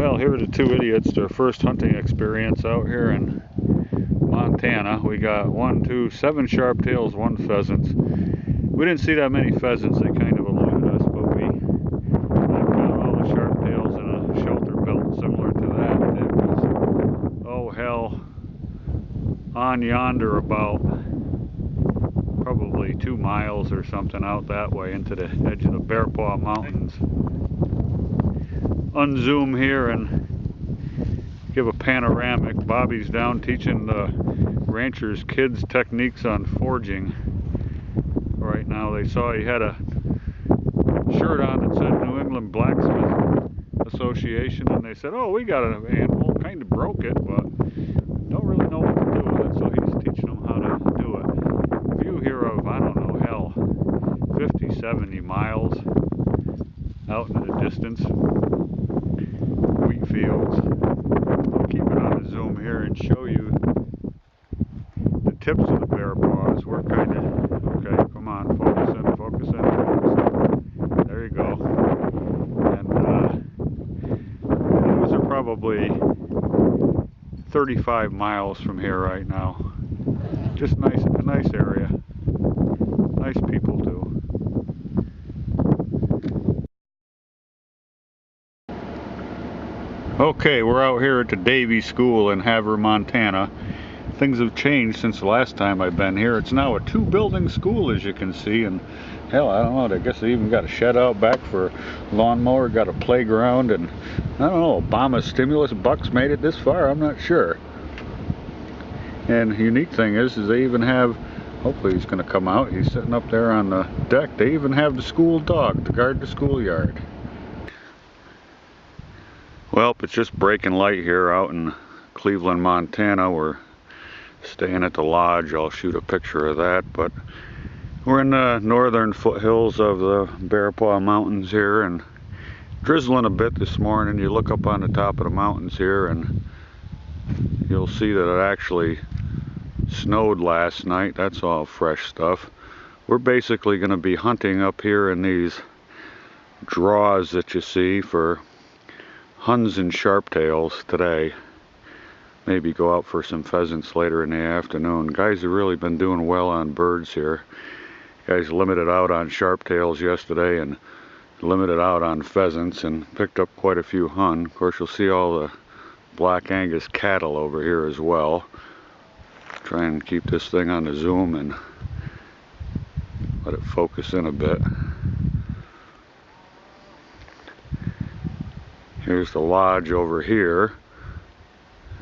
Well, here are the two idiots, their first hunting experience out here in Montana. We got 7 sharp tails, 1 pheasant. We didn't see that many pheasants, they kind of eluded us, but we got all the sharp tails in a shelter built similar to that. It was, oh hell, on yonder about probably 2 miles or something out that way into the edge of the Bear Paw Mountains. Unzoom here and give a panoramic. Bobby's down teaching the ranchers' kids techniques on foraging right now. They saw he had a shirt on that said New England Blacksmith Association, and they said, oh, we got an animal, kind of broke it, but don't really know what to do with it, so he's teaching them how to do it. View here of, I don't know, hell, 50, 70 miles out in the distance. Wheat fields. I'll keep it on the zoom here and show you the tips of the bear paws. We're kind of, okay, come on, focus in, focus in, focus in. There you go. And those are probably 35 miles from here right now. Just a nice area. Nice people too. Okay, we're out here at the Davie School in Havre, Montana. Things have changed since the last time I've been here. It's now a 2-building school, as you can see, and hell, I don't know, I guess they even got a shed out back for lawnmower, got a playground, and I don't know, Obama stimulus bucks made it this far, I'm not sure. And the unique thing is they even have, hopefully he's going to come out, he's sitting up there on the deck, they even have the school dog to guard the schoolyard. Well, it's just breaking light here out in Cleveland, Montana. We're staying at the lodge. I'll shoot a picture of that, but we're in the northern foothills of the Bear Paw Mountains here, and drizzling a bit this morning. You look up on the top of the mountains here and you'll see that it actually snowed last night. That's all fresh stuff. We're basically going to be hunting up here in these draws that you see for huns and sharptails today. Maybe go out for some pheasants later in the afternoon. Guys have really been doing well on birds here. Guys limited out on sharptails yesterday and limited out on pheasants and picked up quite a few hun. Of course, you'll see all the Black Angus cattle over here as well. Try and keep this thing on the zoom and let it focus in a bit. Here's the lodge over here.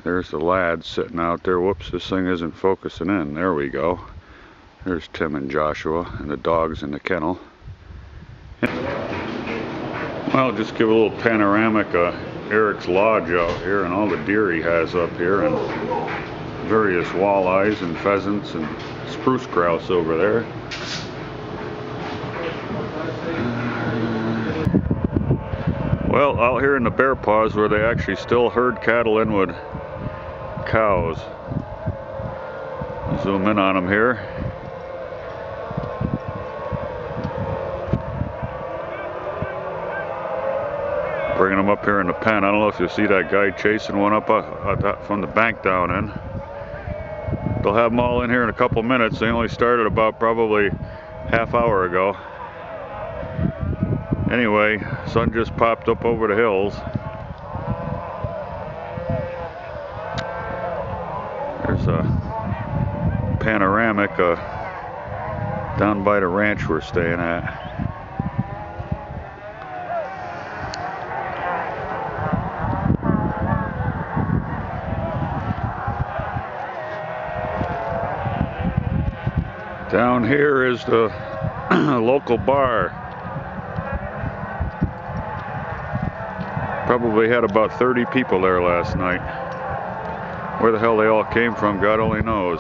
There's the lads sitting out there. Whoops, this thing isn't focusing in. There we go. There's Tim and Joshua and the dogs in the kennel. Well, just give a little panoramic of Eric's lodge out here and all the deer he has up here, and various walleyes and pheasants and spruce grouse over there. Well, out here in the Bear Paws where they actually still herd cattle in with cows. Zoom in on them here. Bringing them up here in the pen. I don't know if you'll see that guy chasing one up from the bank down in. They'll have them all in here in a couple minutes. They only started about probably half hour ago. Anyway, sun just popped up over the hills. There's a panoramic down by the ranch we're staying at. Down here is the local bar. Probably had about 30 people there last night. Where the hell they all came from, God only knows.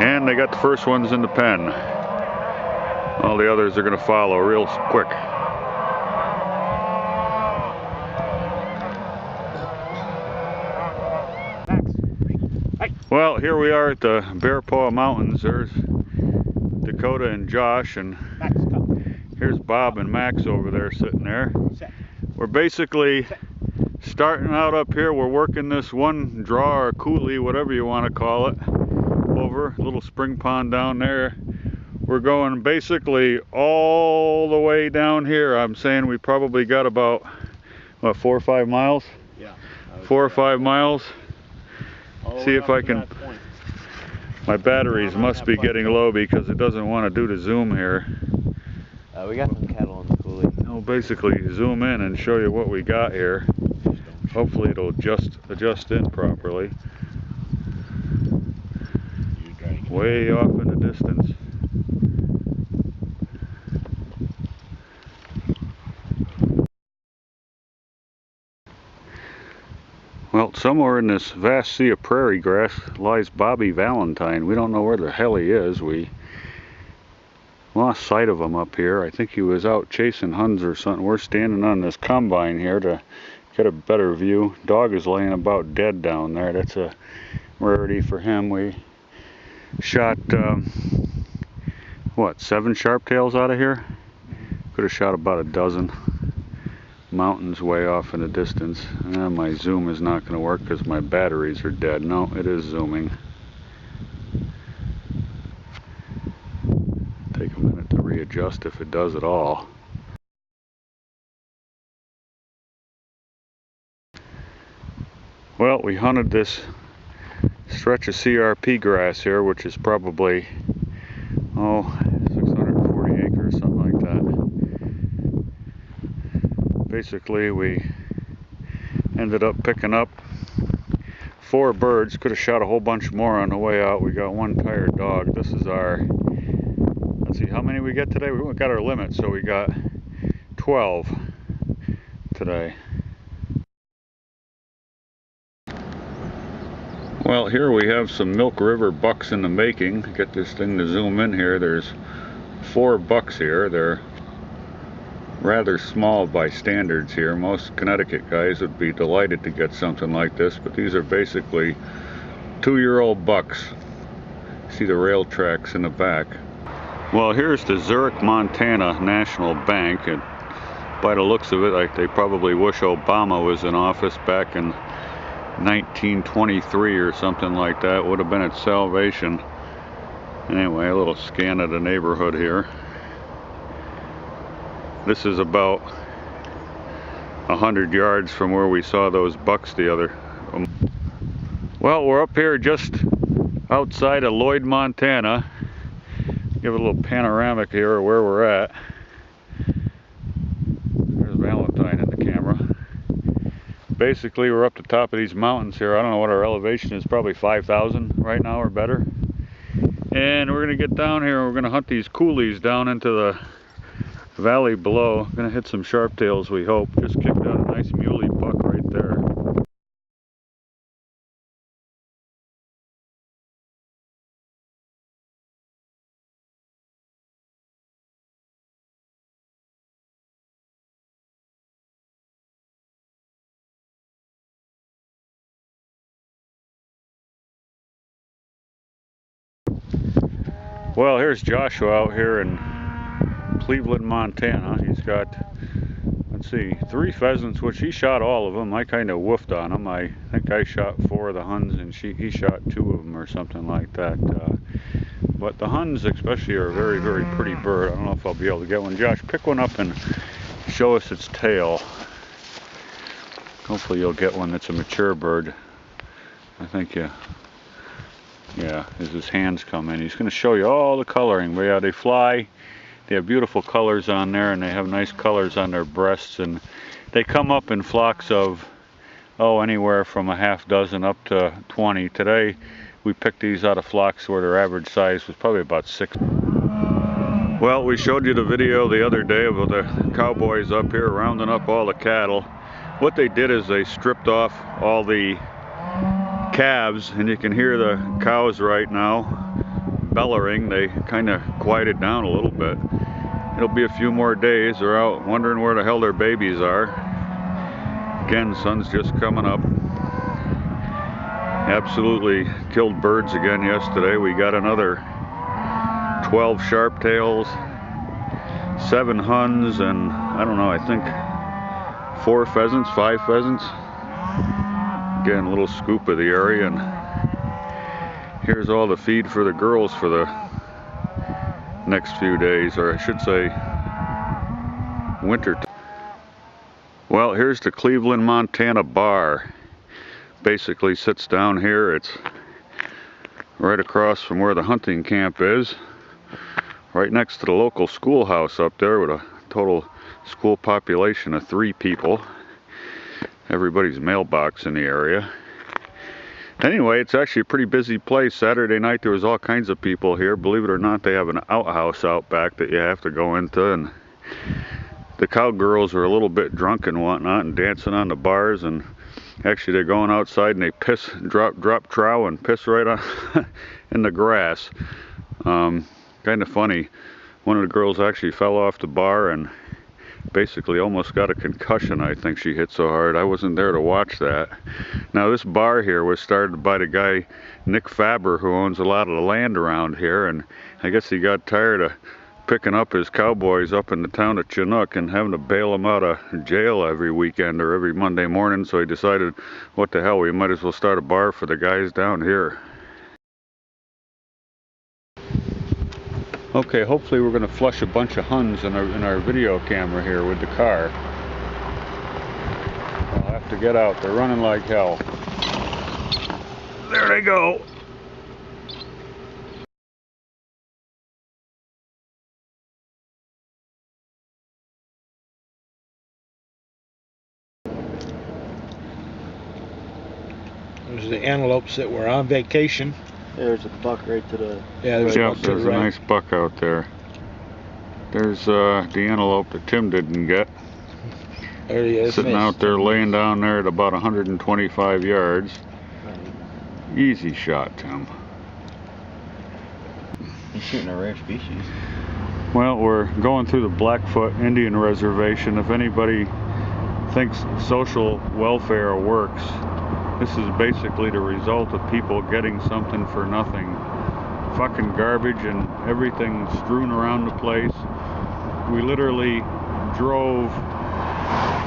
And they got the first ones in the pen. All the others are going to follow real quick. Well, here we are at the Bear Paw Mountains. There's Dakota and Josh, and here's Bob and Max over there sitting there. We're basically starting out up here. We're working this one draw or coulee, whatever you want to call it, over little spring pond down there. We're going basically all the way down here. I'm saying we probably got about, what, 4 or 5 miles? Yeah. 4 or 5 miles. See if I can. My batteries must be getting low because it doesn't want to do the zoom here. We got some cattle on the coulee. I'll basically zoom in and show you what we got here. Hopefully it'll adjust in properly. Way off in the distance. Well, somewhere in this vast sea of prairie grass lies Bobby Valentine. We don't know where the hell he is. We lost sight of him up here. I think he was out chasing Huns or something. We're standing on this combine here to get a better view. Dog is laying about dead down there. That's a rarity for him. We shot, what, 7 sharptails out of here? Could have shot about a dozen. Mountains way off in the distance. My zoom is not going to work because my batteries are dead. No, it is zooming. Take a minute to readjust if it does at all. Well, we hunted this stretch of CRP grass here, which is probably 640 acres, something like that. Basically, we ended up picking up 4 birds. Could have shot a whole bunch more on the way out. We got 1 tired dog. This is our, let's see, how many we get today? We got our limit, so we got 12 today. Well, here we have some Milk River bucks in the making. Get this thing to zoom in here. There's 4 bucks here. They're rather small by standards here. Most Connecticut guys would be delighted to get something like this, but these are basically 2-year-old bucks. See the rail tracks in the back. Well, here's the Zurich, Montana National Bank, and by the looks of it, they probably wish Obama was in office back in 1923 or something like that. Would have been its salvation. Anyway, a little scan of the neighborhood here. This is about 100 yards from where we saw those bucks the other. Well, we're up here just outside of Lloyd, Montana. Give a little panoramic here of where we're at. There's Valentine in the camera. Basically, we're up the top of these mountains here. I don't know what our elevation is, probably 5,000 right now or better. And we're gonna get down here and we're gonna hunt these coulees down into the valley below. Gonna hit some sharptails, we hope. Just kicked out a nice muley buck right there. Well, here's Joshua out here in Cleveland, Montana. He's got, let's see, 3 pheasants, which he shot all of them. I kind of woofed on them. I think I shot 4 of the Huns and he shot 2 of them or something like that. But the Huns especially are a very, very pretty bird. I don't know if I'll be able to get one. Josh, pick one up and show us its tail. Hopefully you'll get one that's a mature bird. I think yeah, as his hands come in. He's going to show you all the coloring. But yeah, they fly. They have beautiful colors on there, and they have nice colors on their breasts, and they come up in flocks of, anywhere from a half dozen up to 20. Today, we picked these out of flocks where their average size was probably about 6. Well, we showed you the video the other day of the cowboys up here rounding up all the cattle. What they did is they stripped off all the calves, and you can hear the cows right now bellowing. They kind of quieted down a little bit. It'll be a few more days. They're out wondering where the hell their babies are. Again, sun's just coming up. Absolutely killed birds again yesterday. We got another 12 sharptails, 7 huns, and I don't know, I think 4 pheasants, 5 pheasants. Getting a little scoop of the area, and here's all the feed for the girls for the next few days, or I should say winter. Well, here's the Cleveland, Montana bar. Basically sits down here. It's right across from where the hunting camp is, right next to the local schoolhouse up there with a total school population of 3 people. Everybody's mailbox in the area. Anyway, it's actually a pretty busy place. Saturday night there was all kinds of people here. Believe it or not, they have an outhouse out back that you have to go into, and the cowgirls are a little bit drunk and whatnot and dancing on the bars, and actually they're going outside and they piss, drop trow and piss right on in the grass. Kind of funny. One of the girls actually fell off the bar and basically almost got a concussion. I think she hit so hard. I wasn't there to watch that. Now this bar here was started by the guy Nick Faber, who owns a lot of the land around here, and I guess he got tired of picking up his cowboys up in the town of Chinook and having to bail them out of jail every weekend or every Monday morning, so he decided, what the hell, we might as well start a bar for the guys down here. Okay, hopefully we're going to flush a bunch of huns in our video camera here with the car. I'll have to get out. They're running like hell. There they go. There's the antelopes that were on vacation. There's a buck right to the... Yeah, there's, there's a nice buck out there. There's the antelope that Tim didn't get. There he is. Sitting out there, laying down there at about 125 yards. Easy shot, Tim. He's shooting a rare species. Well, we're going through the Blackfoot Indian Reservation. If anybody thinks social welfare works, this is basically the result of people getting something for nothing. Fucking garbage and everything strewn around the place. We literally drove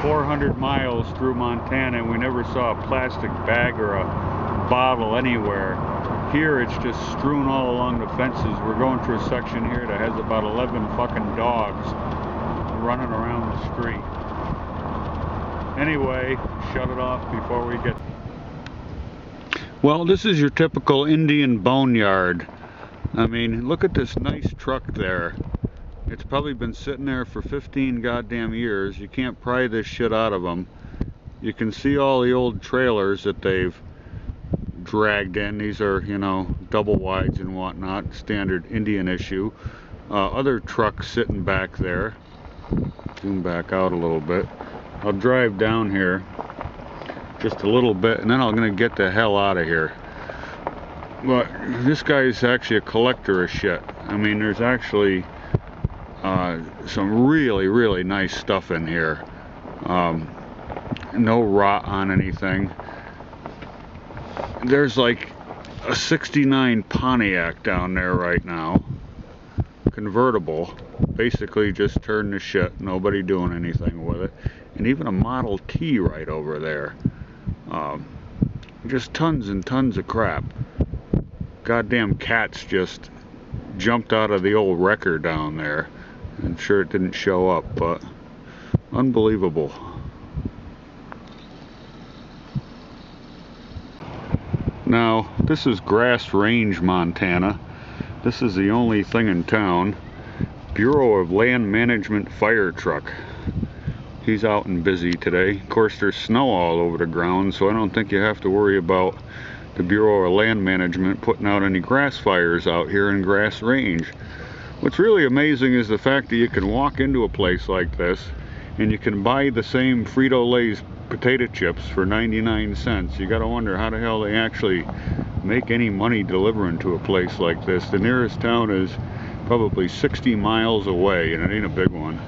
400 miles through Montana and we never saw a plastic bag or a bottle anywhere. Here it's just strewn all along the fences. We're going through a section here that has about 11 fucking dogs running around the street. Anyway, shut it off before we get... Well, this is your typical Indian boneyard. I mean, look at this nice truck there. It's probably been sitting there for 15 goddamn years. You can't pry this shit out of them. You can see all the old trailers that they've dragged in. These are, you know, double wides and whatnot, standard Indian issue. Other trucks sitting back there. Zoom back out a little bit. I'll drive down here just a little bit and then I'm gonna get the hell out of here. But this guy's actually a collector of shit. I mean, there's actually some really nice stuff in here. No rot on anything. There's like a 69 Pontiac down there right now, convertible, basically just turned to shit, nobody doing anything with it, and even a Model T right over there. Just tons and tons of crap. Goddamn cats just jumped out of the old wrecker down there. I'm sure it didn't show up, but unbelievable. Now, this is Grass Range, Montana. This is the only thing in town. Bureau of Land Management fire truck. He's out and busy today. Of course, there's snow all over the ground, so I don't think you have to worry about the Bureau of Land Management putting out any grass fires out here in Grass Range. What's really amazing is the fact that you can walk into a place like this and you can buy the same Frito-Lay's potato chips for 99 cents. You gotta wonder how the hell they actually make any money delivering to a place like this. The nearest town is probably 60 miles away, and it ain't a big one.